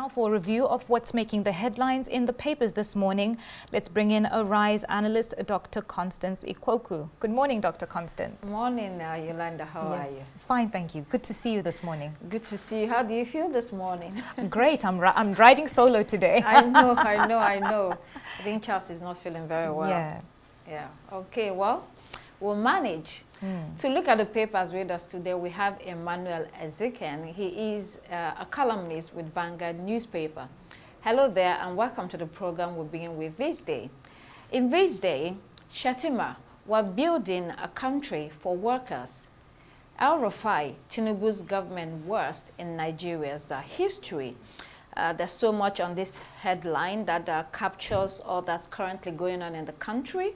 for a review of what's making the headlines in the papers this morning. Let's bring in a RISE analyst, Dr. Constance Ikwoku. Good morning, Dr. Constance. Good morning, Yolanda. How are you? Fine, thank you. Good to see you this morning. Good to see you. How do you feel this morning? Great. I'm riding solo today. I know. I think Charles is not feeling very well. Yeah. Okay, well, we'll manage. To look at the papers with us today, we have Emmanuel Ezekiel. He is a columnist with Vanguard newspaper. Hello there and welcome to the program we begin with this day. In this day, Shettima, we're building a country for workers. El-Rufai, Tinubu's government worst in Nigeria's history. There's so much on this headline that captures all that's currently going on in the country.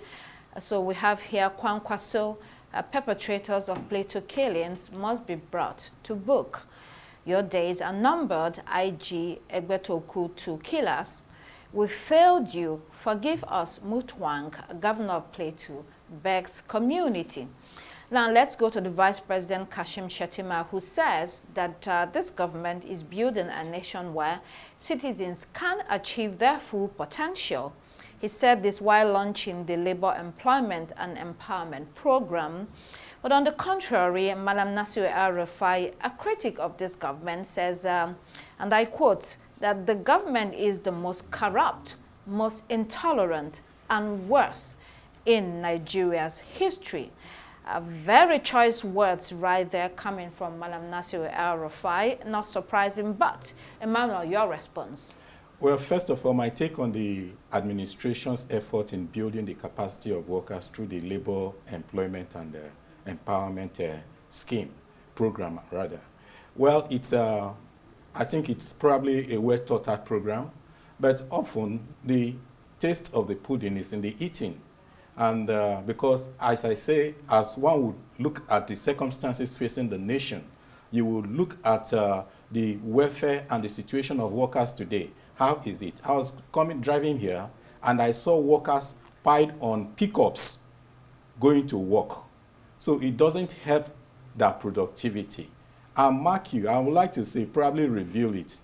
So we have here Kwankwaso, perpetrators of Plateau killings must be brought to book. Your days are numbered, IG Egbetoku to killers. We failed you, forgive us, Mutwang, governor of Plateau, begs community. Now let's go to the Vice President Kashim Shettima, who says that this government is building a nation where citizens can achieve their full potential. He said this while launching the Labor Employment and Empowerment Program. But on the contrary, Malam Nasir El-Rufai, a critic of this government, says, and I quote, that the government is the most corrupt, most intolerant, and worse in Nigeria's history. Very choice words right there coming from Malam Nasir El-Rufai. Not surprising, but Emmanuel, your response? Well, first of all, my take on the administration's effort in building the capacity of workers through the Labor Employment and Empowerment program, rather. Well, I think it's probably a well-thought-out program, but often the taste of the pudding is in the eating. And because, as I say, as one would look at the circumstances facing the nation, you would look at the welfare and the situation of workers today. How is it? I was driving here, and I saw workers piled on pickups going to work. So it doesn't help their productivity. And mark you, I would like to say, probably reveal it.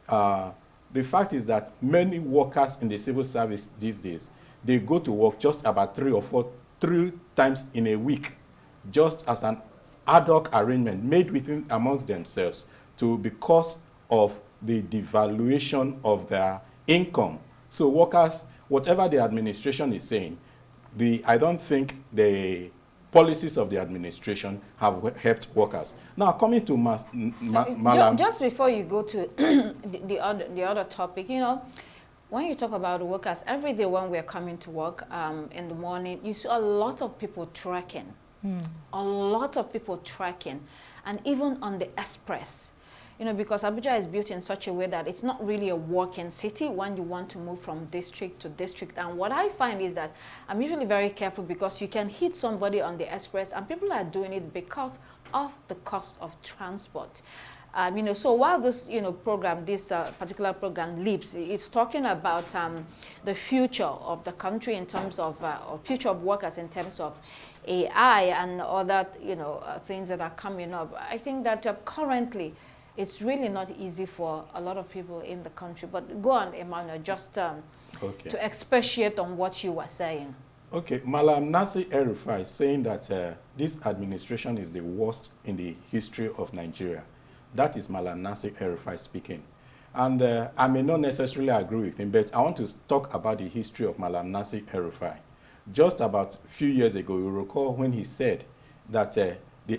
The fact is that many workers in the civil service these days, they go to work just about 3 times in a week, just as an ad hoc arrangement made within amongst themselves because of the devaluation of their income. So workers, whatever the administration is saying, I don't think the policies of the administration have helped workers. Now, coming to Malam. Just before you go to the other topic, you know, when you talk about the workers, every day when we're coming to work in the morning, you see a lot of people trekking. A lot of people trekking. And even on the express. You know, because Abuja is built in such a way that it's not really a walking city when you want to move from district to district. And what I find is that I'm usually very careful because you can hit somebody on the express and people are doing it because of the cost of transport. You know, so while this, program, this particular program leaps, it's talking about the future of the country in terms of, or future of workers in terms of AI and other, things that are coming up. I think that currently, it's really not easy for a lot of people in the country. But go on, Emmanuel, just to expatiate on what you were saying. Okay, Malam Nasir El-Rufai is saying that this administration is the worst in the history of Nigeria. That is Malam Nasir El-Rufai speaking. And I may not necessarily agree with him, but I want to talk about the history of Malam Nasir El-Rufai. Just about a few years ago, you recall when he said that the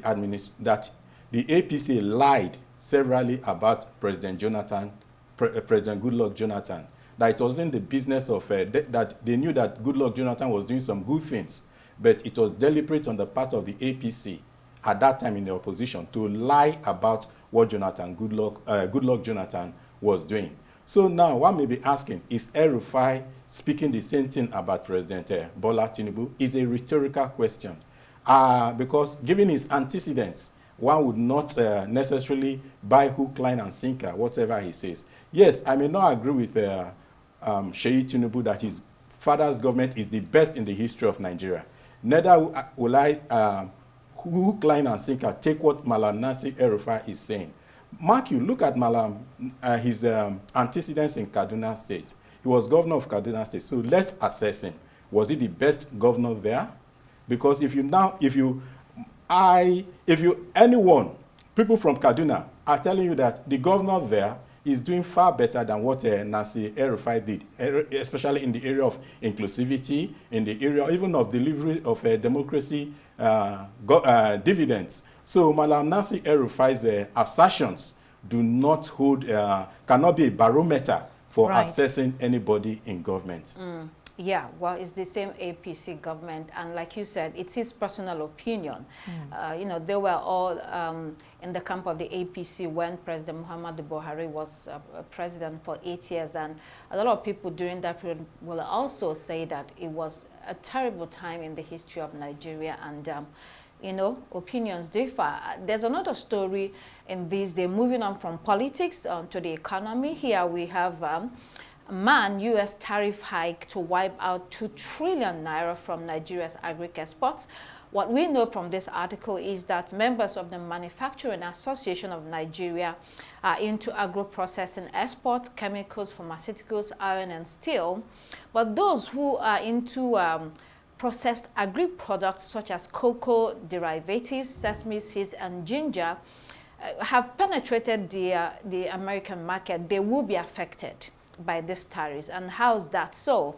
APC lied severally about President Goodluck Jonathan, that it wasn't the business of, that they knew that Goodluck Jonathan was doing some good things, but it was deliberate on the part of the APC at that time in the opposition to lie about what Goodluck Jonathan was doing. So now one may be asking, is El-Rufai speaking the same thing about President Bola Tinubu? It's a rhetorical question. Because given his antecedents, one would not necessarily buy hook, line, and sinker, whatever he says. Yes, I may not agree with Sheyi Tinubu that his father's government is the best in the history of Nigeria. Neither will I hook, line, and sinker take what Malam Nasir El-Rufai is saying. Mark, you look at Malam, his antecedents in Kaduna State. He was governor of Kaduna State. So let's assess him. Was he the best governor there? Because anyone, people from Kaduna are telling you that the governor there is doing far better than what Nasir El-Rufai did, especially in the area of inclusivity, in the area even of delivery of democracy dividends. So Malam Nasir El-Rufai's assertions do not hold, cannot be a barometer for assessing anybody in government. Yeah, well, it's the same APC government, and like you said, it's his personal opinion. You know, they were all in the camp of the APC when President Muhammadu Buhari was president for 8 years, and a lot of people during that period will also say that it was a terrible time in the history of Nigeria, and you know, opinions differ. There's another story in this. They're moving on from politics to the economy. Here we have U.S. tariff hike to wipe out 2 trillion naira from Nigeria's agri-exports. What we know from this article is that members of the Manufacturing Association of Nigeria are into agro-processing exports, chemicals, pharmaceuticals, iron and steel. But those who are into processed agri-products such as cocoa derivatives, sesame seeds and ginger have penetrated the American market. They will be affected by these tariffs. And how is that so?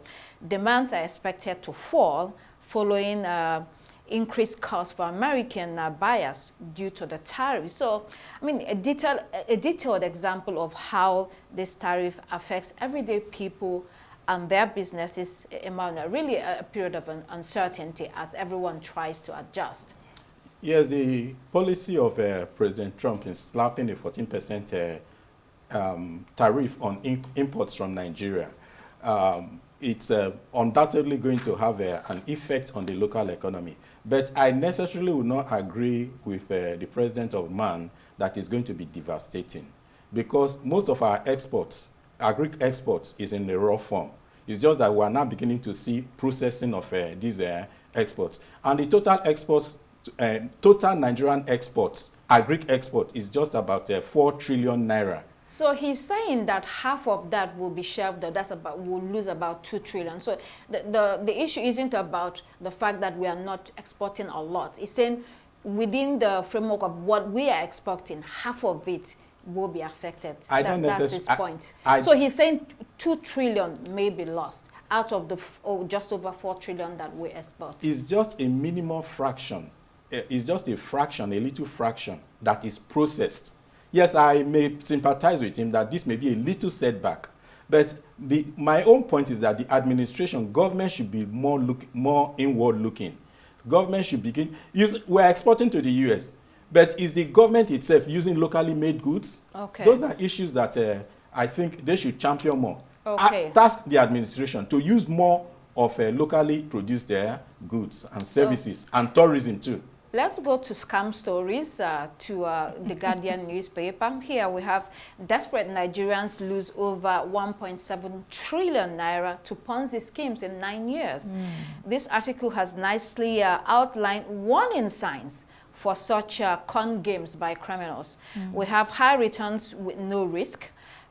Demands are expected to fall following increased costs for American buyers due to the tariff. So, I mean, a detailed example of how this tariff affects everyday people and their businesses, Emmanuel, really a period of uncertainty as everyone tries to adjust. Yes, the policy of President Trump in slapping a 14% tariff on imports from Nigeria, it's undoubtedly going to have an effect on the local economy. But I necessarily would not agree with the president of MAN that it's going to be devastating, because most of our exports, agri-exports, is in the raw form. It's just that we are now beginning to see processing of these exports. And the total exports, total Nigerian exports, agri-exports, is just about 4 trillion naira. So he's saying that half of that will be shelved, we'll lose about 2 trillion. So the issue isn't about the fact that we are not exporting a lot. He's saying within the framework of what we are exporting, half of it will be affected. That's his point. So he's saying 2 trillion may be lost out of the just over 4 trillion that we export. It's just a minimum fraction. It's just a fraction, a little fraction that is processed. Yes, I may sympathize with him that this may be a little setback, but my own point is that the administration, government should be more inward-looking. Government should begin we're exporting to the U.S., but is the government itself using locally made goods? Okay. Those are issues that I think they should champion more. Okay. Task the administration to use more of locally produced goods and services, and tourism too. Let's go to scam stories, to the Guardian newspaper. Here we have desperate Nigerians lose over 1.7 trillion naira to Ponzi schemes in 9 years. This article has nicely outlined warning signs for such con games by criminals. We have high returns with no risk,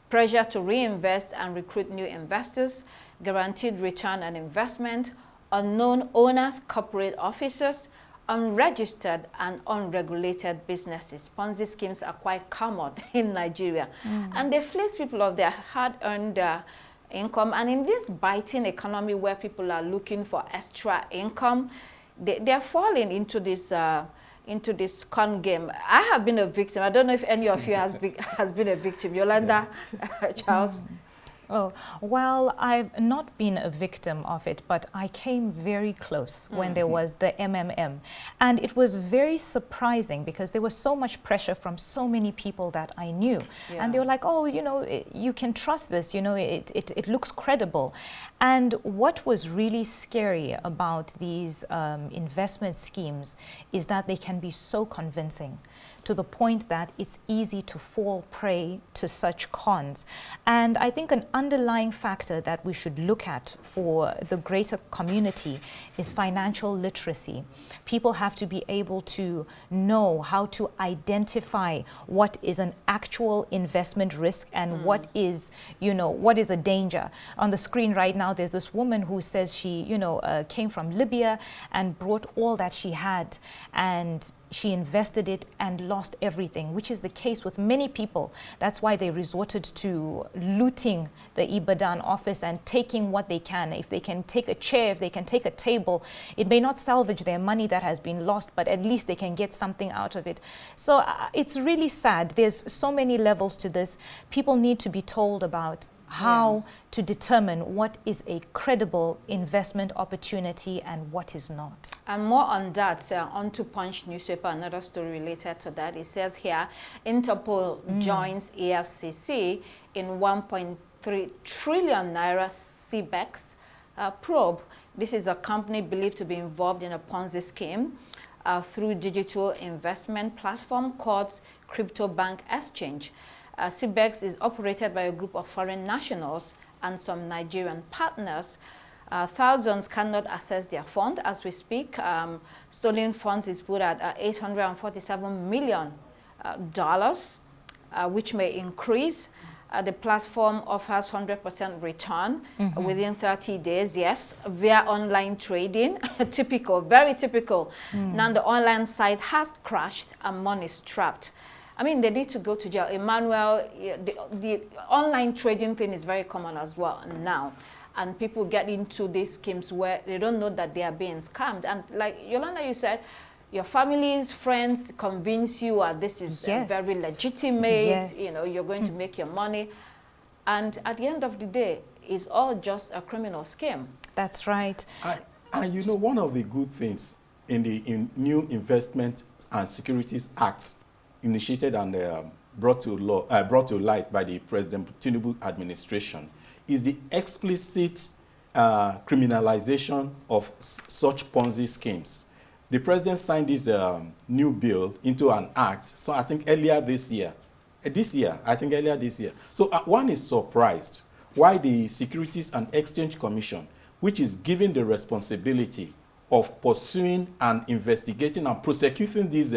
pressure to reinvest and recruit new investors, guaranteed return on investment, unknown owners, corporate officers, unregistered and unregulated businesses. Ponzi schemes are quite common in Nigeria, and they fleece people of their hard-earned income. And in this biting economy where people are looking for extra income, they're falling into this con game. I have been a victim. I don't know if any of you has been a victim. Yolanda, Charles. Oh, well, I've not been a victim of it, but I came very close when there was the MMM. And it was very surprising because there was so much pressure from so many people that I knew. Yeah. And they were like, oh, you know, you can trust this, you know, it looks credible. And what was really scary about these investment schemes is that they can be so convincing. to the point that it's easy to fall prey to such cons. And I think an underlying factor that we should look at for the greater community is financial literacy. People have to be able to know how to identify what is an actual investment risk and what is, what is a danger. On the screen right now, there's this woman who says she, came from Libya and brought all that she had, and she invested it and lost everything, which is the case with many people. That's why they resorted to looting the Ibadan office and taking what they can. If they can take a chair, if they can take a table, it may not salvage their money that has been lost, but at least they can get something out of it. So it's really sad. There's so many levels to this. People need to be told about how to determine what is a credible investment opportunity and what is not. And more on that, on to Punch newspaper, another story related to that. It says here, Interpol joins AFCC in 1.3 trillion naira CBEX probe. This is a company believed to be involved in a Ponzi scheme through digital investment platform called Crypto Bank Exchange. CBEX is operated by a group of foreign nationals and some Nigerian partners. Thousands cannot access their fund as we speak. Stolen funds is put at $847 million, which may increase. The platform offers 100% return within 30 days, yes, via online trading. Typical, very typical. Now the online site has crashed and money is trapped. I mean, they need to go to jail. Emmanuel, the online trading thing is very common as well now. And people get into these schemes where they don't know that they are being scammed. And like Yolanda, you said, your family's friends convince you this is very legitimate, you're going to make your money. And at the end of the day, it's all just a criminal scheme. That's right. And one of the good things in the new Investment and Securities Acts initiated and brought to light by the President Tinubu administration is the explicit criminalization of such Ponzi schemes. The president signed this new bill into an act, so I think earlier this year. So one is surprised why the Securities and Exchange Commission, which is given the responsibility of pursuing and investigating and prosecuting these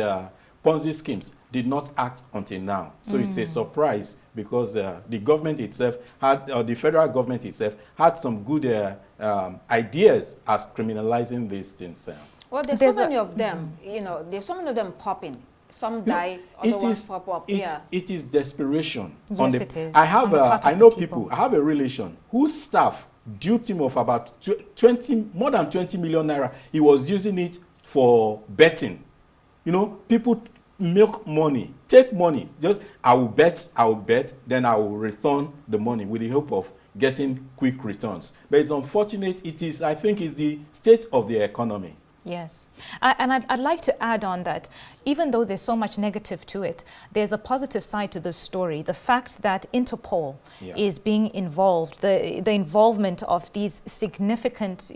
Ponzi schemes, did not act until now. So it's a surprise because the government itself the federal government itself had some good ideas as criminalizing these things. Well, there's so many of them, there's so many of them popping. Some die, other ones pop up. It is desperation. Yes, it is. I know people, I have a relation whose staff duped him of about more than 20 million naira. He was using it for betting. People milk money, take money, just I will bet, then I will return the money with the hope of getting quick returns. But it's unfortunate. I think it's the state of the economy. Yes. And I'd like to add on that even though there's so much negative to it, there's a positive side to this story. The fact that Interpol is being involved, the involvement of these significant,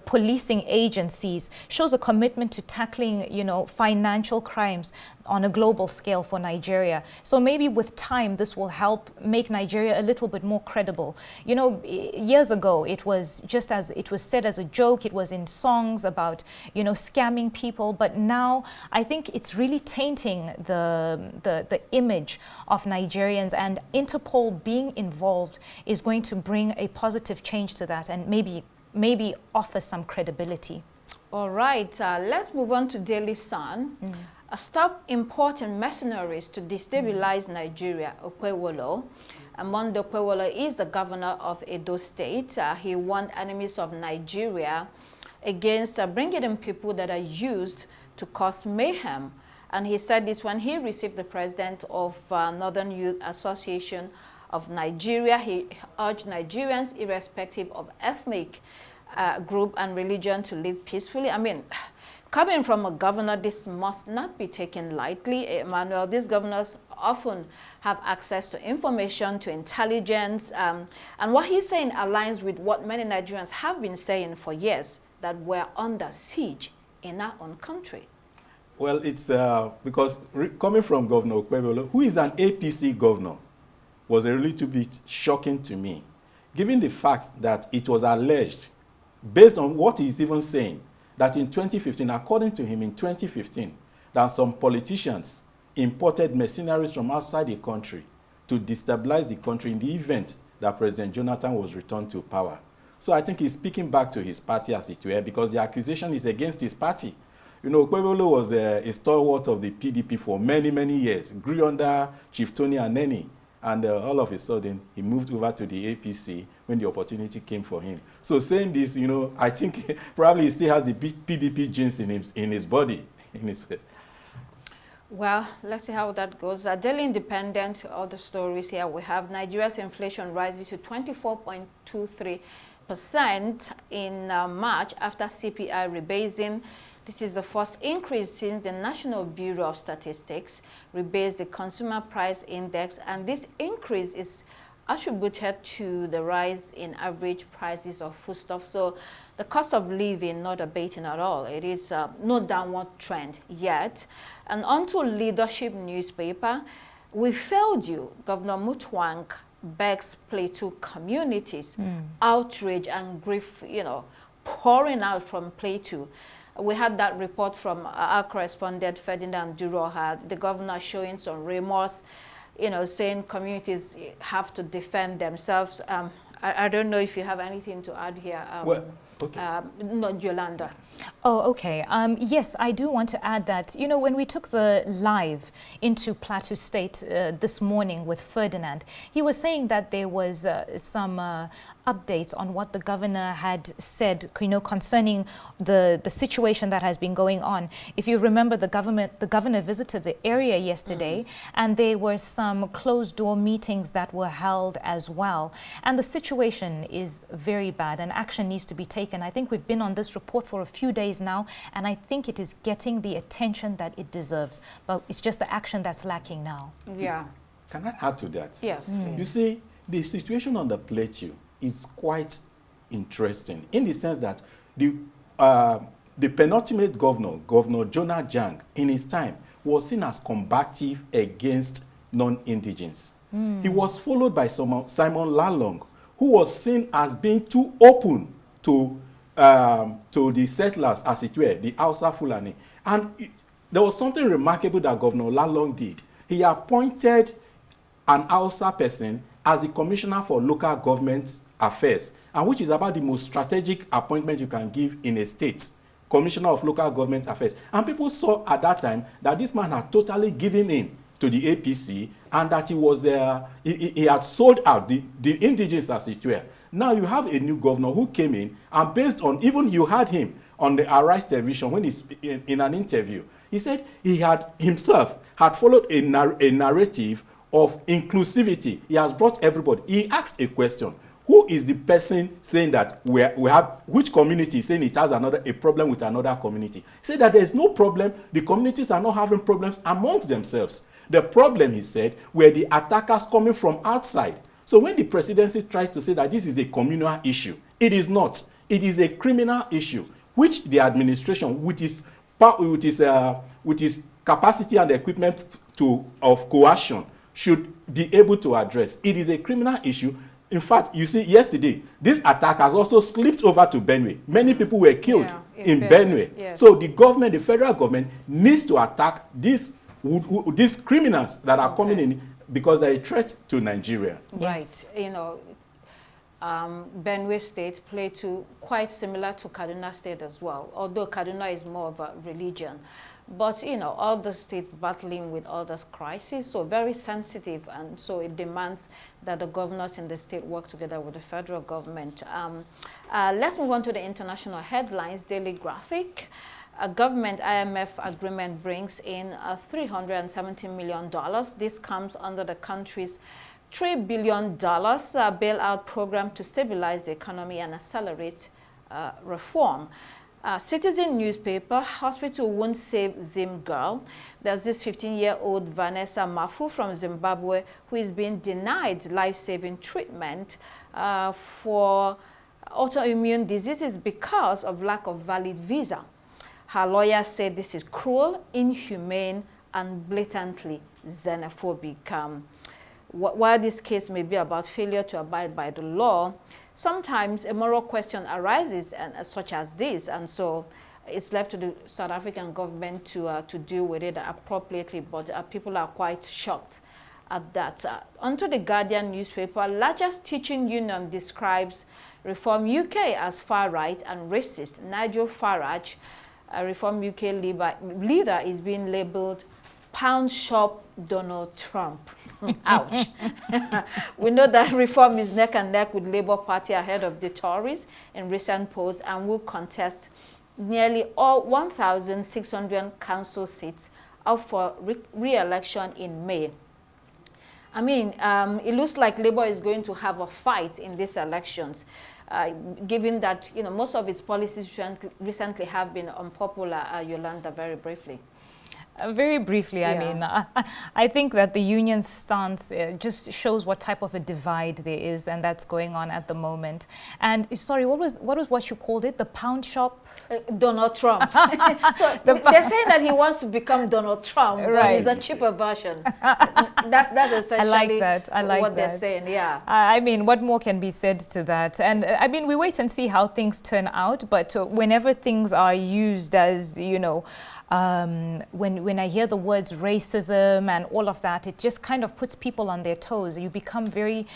policing agencies shows a commitment to tackling, financial crimes on a global scale for Nigeria. So maybe with time, this will help make Nigeria a little bit more credible. Years ago, it was just as it was said as a joke, it was in songs about, scamming people. But now I think it's really tainting the image of Nigerians, and Interpol being involved is going to bring a positive change to that and maybe offer some credibility. All right, let's move on to Daily Sun. Stop importing mercenaries to destabilize Nigeria, Okwewolo. Mondo Okwewolo is the governor of Edo State. He warned enemies of Nigeria against bringing in people that are used to cause mayhem. And he said this when he received the president of Northern Youth Association of Nigeria. He urged Nigerians, irrespective of ethnic group and religion, to live peacefully. I mean, coming from a governor, this must not be taken lightly, Emmanuel. These governors often have access to information, to intelligence, and what he's saying aligns with what many Nigerians have been saying for years, that we're under siege in our own country. Well, it's because coming from Governor Okpebholo, who is an APC governor, was a little bit shocking to me, given the fact that it was alleged, based on what he's even saying, that in 2015, according to him, in 2015, that some politicians imported mercenaries from outside the country to destabilize the country in the event that President Jonathan was returned to power. So I think he's speaking back to his party, as it were, because the accusation is against his party. You know, Okpebholo was a stalwart of the PDP for many, many years, grew under Chief Tony Aneni, and all of a sudden, he moved over to the APC when the opportunity came for him. So saying this, you know, I think probably he still has the PDP genes in his body. Well, let's see how that goes. Daily Independent, all the stories here, we have Nigeria's inflation rises to 24.23% in March after CPI rebasing. This is the first increase since the National Bureau of Statistics rebased the Consumer Price Index, and this increase is attributed to the rise in average prices of foodstuffs. So the cost of living not abating at all. It is no downward trend yet. And onto Leadership newspaper, we failed you. Governor Mutwang begs Plateau communities. Outrage and grief, you know, pouring out from Plateau. We had that report from our correspondent Ferdinand Duroha, the governor showing some remorse, you know, saying communities have to defend themselves. I don't know if you have anything to add here. Well, okay. No, Yolanda. Oh, okay. Yes, I do want to add that, you know, when we took the live into Plateau State this morning with Ferdinand, he was saying that there was some updates on what the governor had said, you know, concerning the situation that has been going on. If you remember, the governor visited the area yesterday, and there were some closed-door meetings that were held as well. And the situation is very bad, and action needs to be taken. I think we've been on this report for a few days now, and I think it is getting the attention that it deserves. But it's just the action that's lacking now. Yeah. Can I add to that? Yes, please. You see, the situation on the Plateau is quite interesting in the sense that the penultimate governor, Governor Jonah Jang, in his time, was seen as combative against non-indigens. He was followed by Simon Lalong, who was seen as being too open to the settlers, as it were, the Hausa Fulani. And there was something remarkable that Governor Lalong did. He appointed an Hausa person as the Commissioner for Local Government Affairs, and which is about the most strategic appointment you can give in a state, Commissioner of Local Government Affairs. And people saw at that time that this man had totally given in to the APC, and that he was he had sold out the indigenous, as it were. Now you have a new governor who came in, and based on, even you had him on the Arise television when he's in an interview, he said he had himself had followed a narrative of inclusivity. He has brought everybody. He asked a question: who is the person saying that we have, which community is saying it has a problem with another community? He said that there is no problem. The communities are not having problems amongst themselves. The problem, he said, were the attackers coming from outside. So when the presidency tries to say that this is a communal issue, it is not. It is a criminal issue, which the administration, with its capacity and equipment of coercion, should be able to address. It is a criminal issue. In fact, you see, yesterday, this attack has also slipped over to Benue. Many people were killed in Benue. Yes. So the government, the federal government, needs to attack these criminals that are coming in because they're a threat to Nigeria. Yes. Right. You know, Benue State, Plateau, quite similar to Kaduna State as well, although Kaduna is more of a religion. But, you know, all the states battling with all this crisis, so very sensitive, and so it demands that the governors in the state work together with the federal government. Let's move on to the international headlines. Daily Graphic. A government IMF agreement brings in $370 million. This comes under the country's $3 billion bailout program to stabilize the economy and accelerate reform. Citizen newspaper, hospital won't save Zim girl. There's this 15-year-old Vanessa Mafu from Zimbabwe who is being denied life-saving treatment for autoimmune diseases because of lack of valid visa. Her lawyer said this is cruel, inhumane, and blatantly xenophobic. While this case may be about failure to abide by the law, sometimes a moral question arises, such as this, and so it's left to the South African government to deal with it appropriately, but people are quite shocked at that. Onto the Guardian newspaper, largest teaching union describes Reform UK as far-right and racist. Nigel Farage, a Reform UK leader, is being labelled pound shop Donald Trump. Ouch. We know that Reform is neck and neck with Labour Party ahead of the Tories in recent polls and will contest nearly all 1,600 council seats up for re-election in May. I mean, it looks like Labour is going to have a fight in these elections, given that, you know, most of its policies recently have been unpopular. Yolanda, very briefly. Very briefly, yeah. I mean, I think that the union's stance just shows what type of a divide there is, and that's going on at the moment. And sorry, what you called it? The pound shop? Donald Trump. So they're saying that he wants to become Donald Trump, right, but he's a cheaper version. That's essentially what they're saying. Yeah. I mean, what more can be said to that? And I mean, we wait and see how things turn out. But whenever things are used as, you know, when I hear the words racism and all of that, it just kind of puts people on their toes. You become very,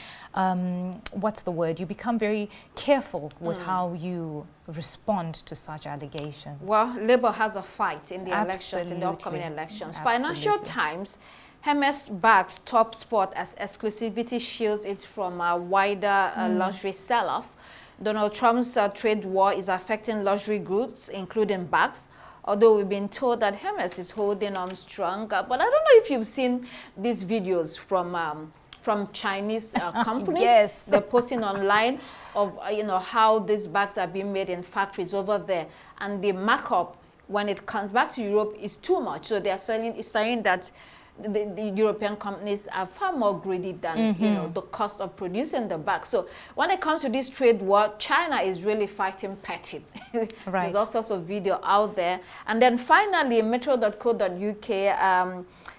what's the word? You become very careful with how you respond to such allegations. Well, Labour has a fight in the elections, in the upcoming elections. Absolutely. Financial Times, Hermes bags top spot as exclusivity shields it from a wider luxury sell-off. Donald Trump's trade war is affecting luxury goods, including bags, although we've been told that Hermes is holding on strong. But I don't know if you've seen these videos from Chinese companies. Yes. They're posting online of, you know, how these bags are being made in factories over there. And the markup, when it comes back to Europe, is too much. So they're saying that the European companies are far more greedy than you know, the cost of producing the bag. So when it comes to this trade war, China is really fighting petty. Right. There's all sorts of video out there. And then finally, metro.co.uk,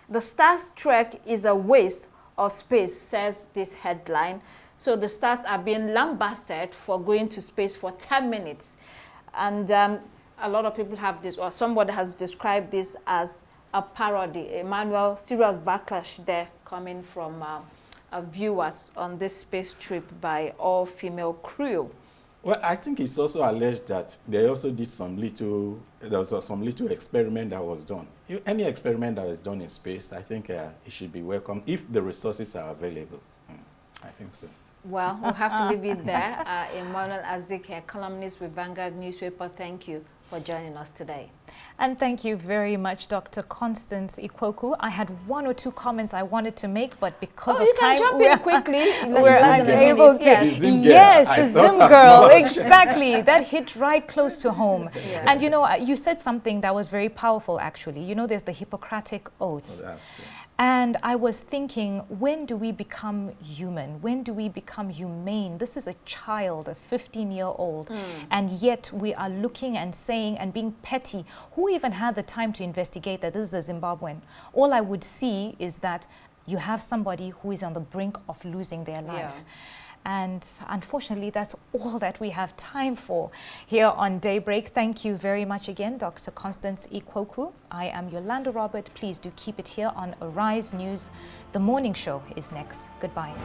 the Stars Trek is a waste of space, says this headline. So the stars are being lambasted for going to space for 10 minutes. And a lot of people have this, or somebody has described this as a parody. Emmanuel, serious backlash there coming from viewers on this space trip by all-female crew. Well, I think it's also alleged that they also did there was some little experiment that was done. Any experiment that is done in space, I think it should be welcome if the resources are available. I think so. Well, we'll have to leave it there. Emmanuel Azike, columnist with Vanguard newspaper, thank you for joining us today. And thank you very much, Dr. Constance Ikwoku. I had one or two comments I wanted to make, but because of time, jump in quickly. We're unable to. Yes, the Zim girl, exactly. That hit right close to home. Yeah. And you know, you said something that was very powerful, actually. You know, there's the Hippocratic Oath. Oh, that's true. And I was thinking, when do we become human? When do we become humane? This is a child, a 15-year-old, and yet we are looking and saying and being petty. Who even had the time to investigate that this is a Zimbabwean? All I would see is that you have somebody who is on the brink of losing their life. Yeah. And unfortunately, that's all that we have time for here on Daybreak. Thank you very much again, Dr. Constance Ikwoku. I am Yolanda Robert. Please do keep it here on Arise News. The morning show is next. Goodbye.